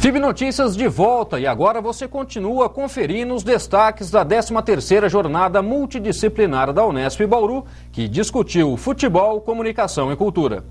Tive Notícias de volta e agora você continua conferindo os destaques da 13ª Jornada Multidisciplinar da Unesp Bauru, que discutiu futebol, comunicação e cultura.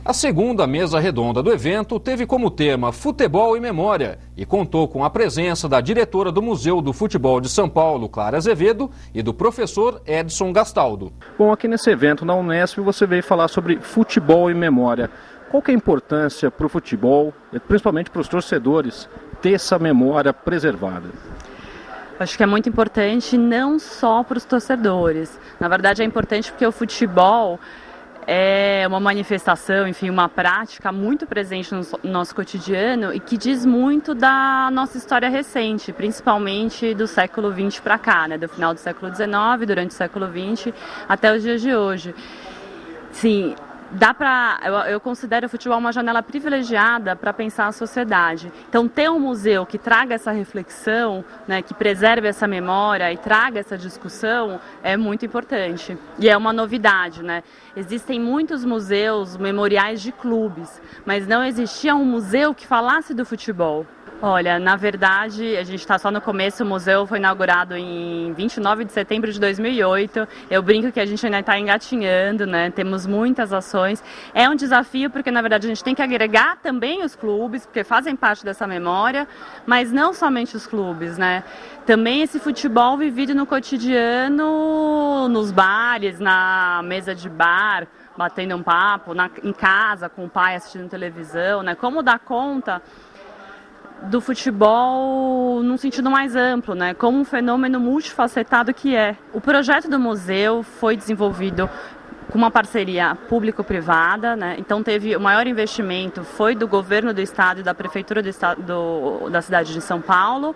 A segunda mesa redonda do evento teve como tema Futebol e Memória e contou com a presença da diretora do Museu do Futebol de São Paulo, Clara Azevedo, e do professor Edson Gastaldo. Bom, aqui nesse evento na Unesp você veio falar sobre futebol e memória. Qual que é a importância para o futebol, principalmente para os torcedores, ter essa memória preservada? Acho que é muito importante não só para os torcedores. Na verdade é importante porque o futebol é uma manifestação, enfim, uma prática muito presente no nosso cotidiano e que diz muito da nossa história recente, principalmente do século XX para cá, né? Do final do século XIX, durante o século XX até os dias de hoje. Sim. Eu considero o futebol uma janela privilegiada para pensar a sociedade. Então, ter um museu que traga essa reflexão, né, que preserve essa memória e traga essa discussão é muito importante. E é uma novidade, né? Existem muitos museus memoriais de clubes, mas não existia um museu que falasse do futebol. Olha, na verdade, a gente está só no começo, o museu foi inaugurado em 29 de setembro de 2008. Eu brinco que a gente ainda está engatinhando, né? Temos muitas ações. É um desafio porque, na verdade, a gente tem que agregar também os clubes, porque fazem parte dessa memória, mas não somente os clubes, né? Também esse futebol vivido no cotidiano, nos bares, na mesa de bar, batendo um papo, em casa, com o pai assistindo televisão, né? Como dar conta do futebol num sentido mais amplo, né? Como um fenômeno multifacetado que é. O projeto do museu foi desenvolvido com uma parceria público-privada, né? Então teve o maior investimento foi do governo do estado e da prefeitura da cidade de São Paulo,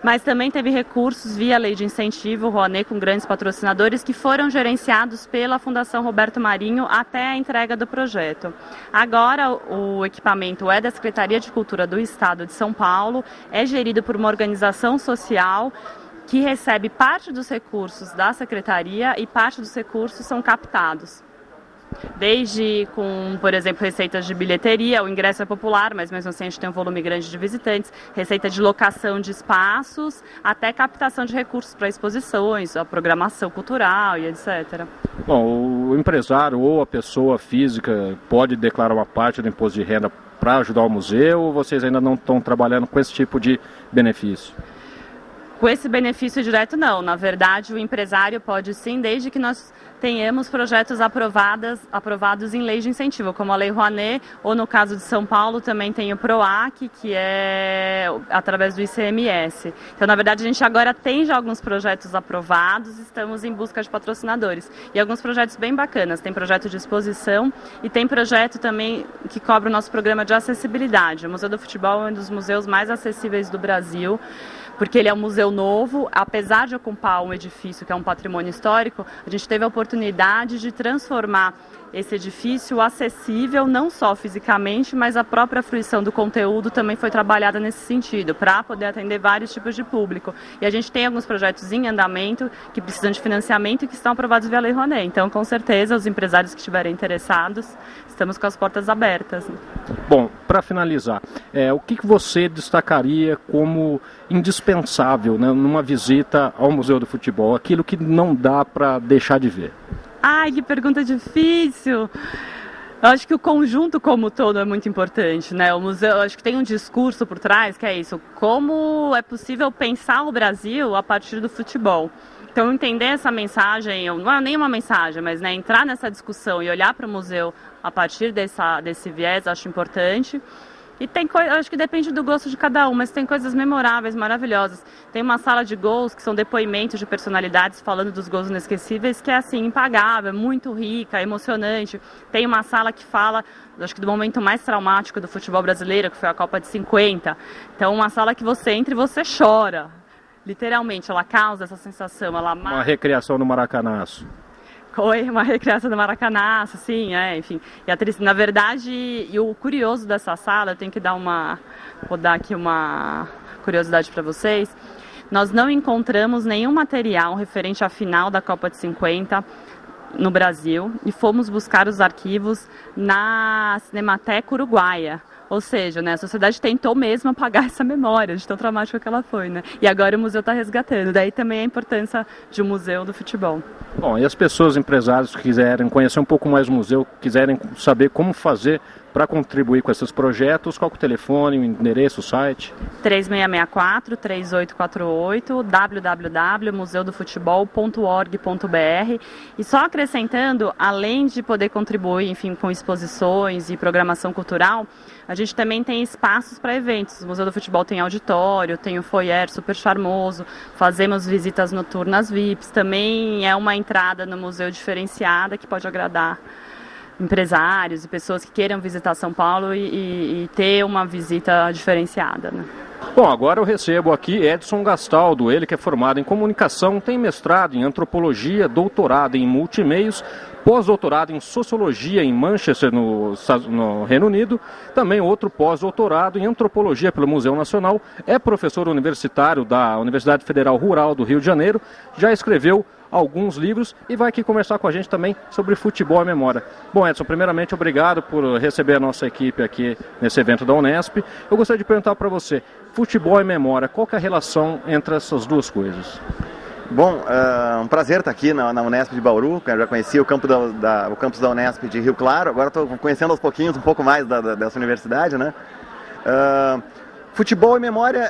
mas também teve recursos via lei de incentivo, Rouanet, com grandes patrocinadores, que foram gerenciados pela Fundação Roberto Marinho até a entrega do projeto. Agora, o equipamento é da Secretaria de Cultura do Estado de São Paulo, é gerido por uma organização social que recebe parte dos recursos da Secretaria e parte dos recursos são captados. Desde com, por exemplo, receitas de bilheteria, o ingresso é popular, mas mesmo assim a gente tem um volume grande de visitantes, receita de locação de espaços, até captação de recursos para exposições, a programação cultural e etc. Bom, o empresário ou a pessoa física pode declarar uma parte do imposto de renda para ajudar o museu ou vocês ainda não estão trabalhando com esse tipo de benefício? Com esse benefício direto, não. Na verdade, o empresário pode sim, desde que nós tenhamos projetos aprovados em lei de incentivo, como a Lei Rouanet, ou no caso de São Paulo também tem o PROAC, que é através do ICMS. Então, na verdade, a gente agora tem já alguns projetos aprovados, estamos em busca de patrocinadores. E alguns projetos bem bacanas. Tem projeto de exposição e tem projeto também que cobre o nosso programa de acessibilidade. O Museu do Futebol é um dos museus mais acessíveis do Brasil, porque ele é um museu novo, apesar de ocupar um edifício que é um patrimônio histórico, a gente teve a oportunidade de transformar esse edifício acessível, não só fisicamente, mas a própria fruição do conteúdo também foi trabalhada nesse sentido, para poder atender vários tipos de público. E a gente tem alguns projetos em andamento que precisam de financiamento e que estão aprovados via Lei Rouanet. Então, com certeza, os empresários que estiverem interessados, estamos com as portas abertas. Bom, para finalizar, o que você destacaria como indispensável, né, numa visita ao Museu do Futebol? Aquilo que não dá para deixar de ver? Ai, que pergunta difícil! Eu acho que o conjunto como todo é muito importante, né? O museu, eu acho que tem um discurso por trás, que é isso, como é possível pensar o Brasil a partir do futebol. Então, entender essa mensagem, não é nem uma mensagem, mas né, entrar nessa discussão e olhar para o museu a partir desse viés, acho importante. E tem coisa, acho que depende do gosto de cada um, mas tem coisas memoráveis, maravilhosas. Tem uma sala de gols que são depoimentos de personalidades falando dos gols inesquecíveis, que é assim, impagável, muito rica, emocionante. Tem uma sala que fala, acho que do momento mais traumático do futebol brasileiro, que foi a Copa de 50. Então, uma sala que você entra e você chora. Literalmente, ela causa essa sensação. Uma recriação no Maracanaço. Foi uma recriação do Maracanaço, sim, enfim. E na verdade, e o curioso dessa sala, eu tenho que vou dar aqui uma curiosidade para vocês. Nós não encontramos nenhum material referente à final da Copa de 50 no Brasil e fomos buscar os arquivos na Cinemateca Uruguaia, Ou seja, né, a sociedade tentou mesmo apagar essa memória de tão traumática que ela foi, né? E agora o museu está resgatando. Daí também a importância de um museu do futebol. Bom, e as pessoas, empresários que quiserem conhecer um pouco mais o museu, quiserem saber como fazer para contribuir com esses projetos, qual é o telefone, o endereço, o site? 3664-3848, www.museudofutebol.org.br. E só acrescentando, além de poder contribuir, enfim, com exposições e programação cultural, a gente também tem espaços para eventos. O Museu do Futebol tem auditório, tem o foyer super charmoso, fazemos visitas noturnas VIPs, também é uma entrada no museu diferenciada que pode agradar empresários e pessoas que queiram visitar São Paulo e ter uma visita diferenciada, né? Bom, agora eu recebo aqui Edson Gastaldo, ele que é formado em comunicação, tem mestrado em antropologia, doutorado em multimeios, pós-doutorado em sociologia em Manchester, no Reino Unido, também outro pós-doutorado em antropologia pelo Museu Nacional, é professor universitário da Universidade Federal Rural do Rio de Janeiro, já escreveu alguns livros e vai aqui conversar com a gente também sobre futebol e memória. Bom, Edson, primeiramente, obrigado por receber a nossa equipe aqui nesse evento da Unesp. Eu gostaria de perguntar para você, futebol e memória, qual que é a relação entre essas duas coisas? Bom, um prazer estar aqui na Unesp de Bauru. Eu já conheci o campus da Unesp de Rio Claro, agora estou conhecendo aos pouquinhos um pouco mais dessa universidade, né? Futebol e memória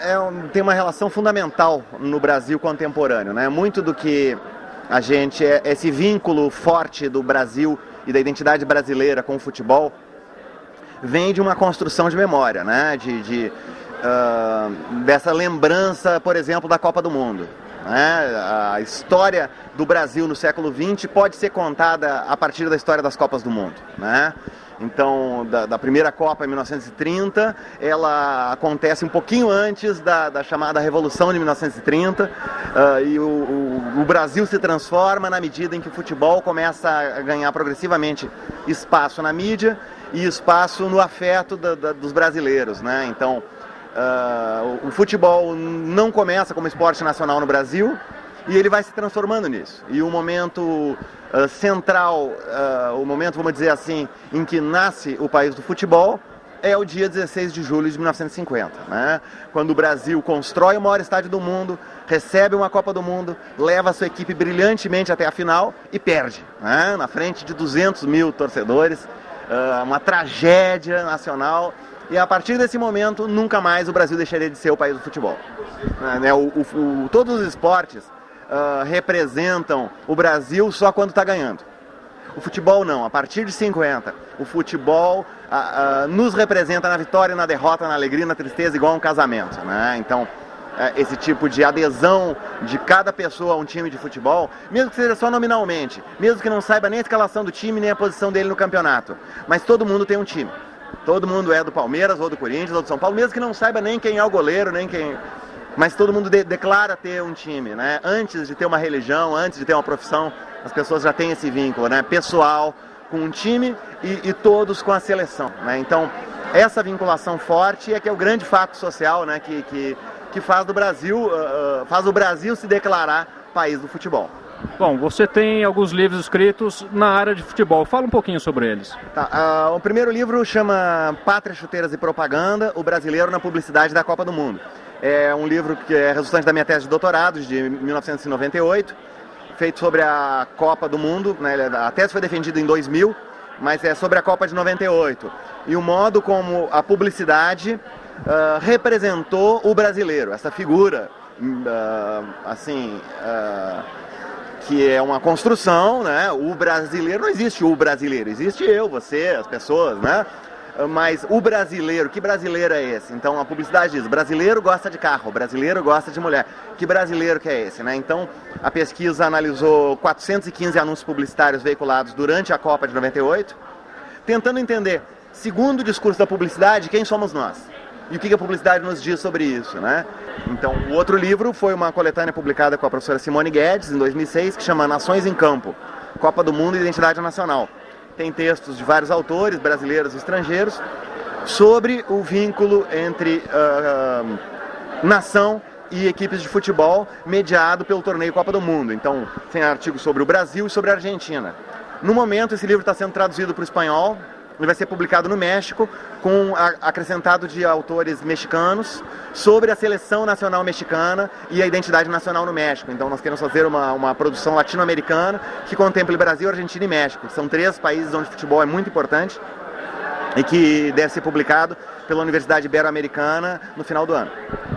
tem uma relação fundamental no Brasil contemporâneo, né? Muito do que a gente, esse vínculo forte do Brasil e da identidade brasileira com o futebol vem de uma construção de memória, né? Dessa lembrança, por exemplo, da Copa do Mundo. A história do Brasil no século XX pode ser contada a partir da história das Copas do Mundo, né? Então, da primeira Copa em 1930, ela acontece um pouquinho antes da chamada Revolução de 1930, e o Brasil se transforma na medida em que o futebol começa a ganhar progressivamente espaço na mídia e espaço no afeto dos brasileiros, né? Então, o futebol não começa como esporte nacional no Brasil e ele vai se transformando nisso. E o momento central, o momento, vamos dizer assim, em que nasce o país do futebol é o dia 16 de julho de 1950, né? Quando o Brasil constrói o maior estádio do mundo, recebe uma Copa do Mundo, leva a sua equipe brilhantemente até a final e perde, né? Na frente de 200 mil torcedores, uma tragédia nacional. E a partir desse momento, nunca mais o Brasil deixaria de ser o país do futebol. Todos os esportes representam o Brasil só quando está ganhando. O futebol não, a partir de 50, o futebol nos representa na vitória, na derrota, na alegria, na tristeza, igual a um casamento, né? Então, esse tipo de adesão de cada pessoa a um time de futebol, mesmo que seja só nominalmente, mesmo que não saiba nem a escalação do time, nem a posição dele no campeonato, mas todo mundo tem um time. Todo mundo é do Palmeiras, ou do Corinthians, ou do São Paulo, mesmo que não saiba nem quem é o goleiro, nem quem... Mas todo mundo declara ter um time, né? Antes de ter uma religião, antes de ter uma profissão, as pessoas já têm esse vínculo, né? Pessoal com um time e todos com a seleção, né? Então, essa vinculação forte é que é o grande fato social, né? Que faz faz o Brasil se declarar país do futebol. Bom, você tem alguns livros escritos na área de futebol. Fala um pouquinho sobre eles. Tá, o primeiro livro chama Pátria, Chuteiras e Propaganda, o brasileiro na publicidade da Copa do Mundo. É um livro que é resultante da minha tese de doutorado de 1998, feito sobre a Copa do Mundo, né? A tese foi defendida em 2000, mas é sobre a Copa de 98. E o modo como a publicidade representou o brasileiro, essa figura, que é uma construção, né? O brasileiro, não existe o brasileiro, existe eu, você, as pessoas, né? Mas o brasileiro, que brasileiro é esse? Então a publicidade diz, brasileiro gosta de carro, brasileiro gosta de mulher. Que brasileiro que é esse, né? Então a pesquisa analisou 415 anúncios publicitários veiculados durante a Copa de 98, tentando entender, segundo o discurso da publicidade, quem somos nós? E o que a publicidade nos diz sobre isso, né? Então, o outro livro foi uma coletânea publicada com a professora Simone Guedes, em 2006, que chama Nações em Campo, Copa do Mundo e Identidade Nacional. Tem textos de vários autores, brasileiros e estrangeiros, sobre o vínculo entre nação e equipes de futebol, mediado pelo torneio Copa do Mundo. Então, tem artigos sobre o Brasil e sobre a Argentina. No momento, esse livro está sendo traduzido para o espanhol, Ele vai ser publicado no México, com acrescentado de autores mexicanos, sobre a seleção nacional mexicana e a identidade nacional no México. Então nós queremos fazer uma produção latino-americana que contemple Brasil, Argentina e México. São 3 países onde o futebol é muito importante e que deve ser publicado pela Universidade Ibero-Americana no final do ano.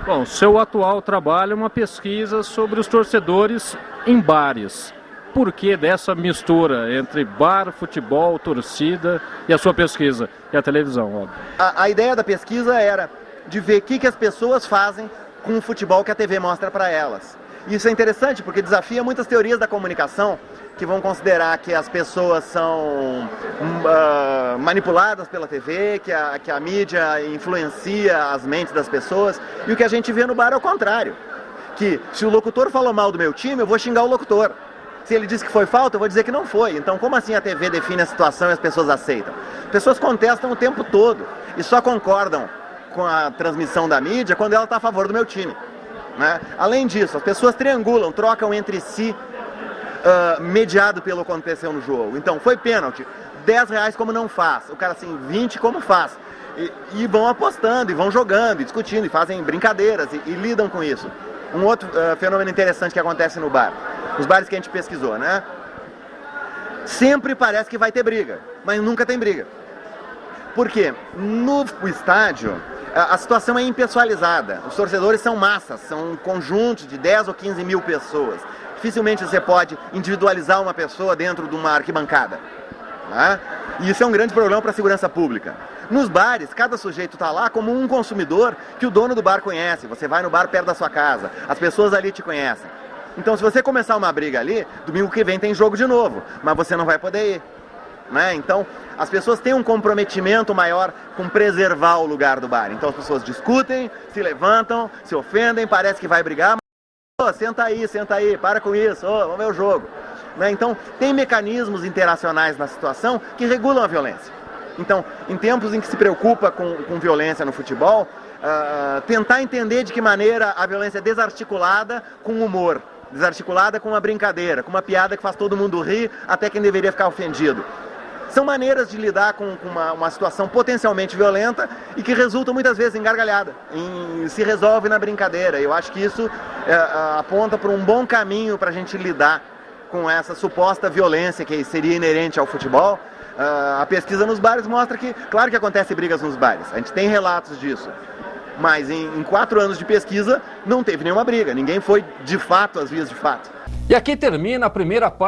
Bom, seu atual trabalho é uma pesquisa sobre os torcedores em bares. Por que dessa mistura entre bar, futebol, torcida e a sua pesquisa e a televisão? Óbvio. A ideia da pesquisa era de ver o que as pessoas fazem com o futebol que a TV mostra para elas. Isso é interessante porque desafia muitas teorias da comunicação que vão considerar que as pessoas são manipuladas pela TV, que a mídia influencia as mentes das pessoas, e o que a gente vê no bar é o contrário. Que se o locutor falou mal do meu time, eu vou xingar o locutor. Se ele disse que foi falta, eu vou dizer que não foi. Então, como assim a TV define a situação e as pessoas aceitam? As pessoas contestam o tempo todo e só concordam com a transmissão da mídia quando ela está a favor do meu time, né? Além disso, as pessoas triangulam, trocam entre si, mediado pelo que aconteceu no jogo. Então, foi pênalti, R$10 como não faz. O cara assim, 20 como faz. E vão apostando, e vão jogando, e discutindo, e fazem brincadeiras, e lidam com isso. Um outro fenômeno interessante que acontece no bar, os bares que a gente pesquisou, né? Sempre parece que vai ter briga, mas nunca tem briga. Por quê? No estádio, a situação é impessoalizada. Os torcedores são massas, são um conjunto de 10 ou 15 mil pessoas. Dificilmente você pode individualizar uma pessoa dentro de uma arquibancada, né? E isso é um grande problema para a segurança pública. Nos bares, cada sujeito está lá como um consumidor que o dono do bar conhece. Você vai no bar perto da sua casa, as pessoas ali te conhecem. Então, se você começar uma briga ali, domingo que vem tem jogo de novo, mas você não vai poder ir, né? Então, as pessoas têm um comprometimento maior com preservar o lugar do bar. Então, as pessoas discutem, se levantam, se ofendem, parece que vai brigar, mas senta aí, para com isso, vamos ver o jogo, né? Então, tem mecanismos interacionais na situação que regulam a violência. Então, em tempos em que se preocupa com violência no futebol, tentar entender de que maneira a violência é desarticulada com humor, desarticulada com uma brincadeira, com uma piada que faz todo mundo rir, até quem deveria ficar ofendido. São maneiras de lidar com uma situação potencialmente violenta e que resultam muitas vezes em gargalhada, se resolve na brincadeira. Eu acho que isso aponta para um bom caminho para a gente lidar com essa suposta violência que seria inerente ao futebol. A pesquisa nos bares mostra que, claro que acontece brigas nos bares, a gente tem relatos disso, mas em 4 anos de pesquisa não teve nenhuma briga, ninguém foi de fato às vias de fato. E aqui termina a primeira parte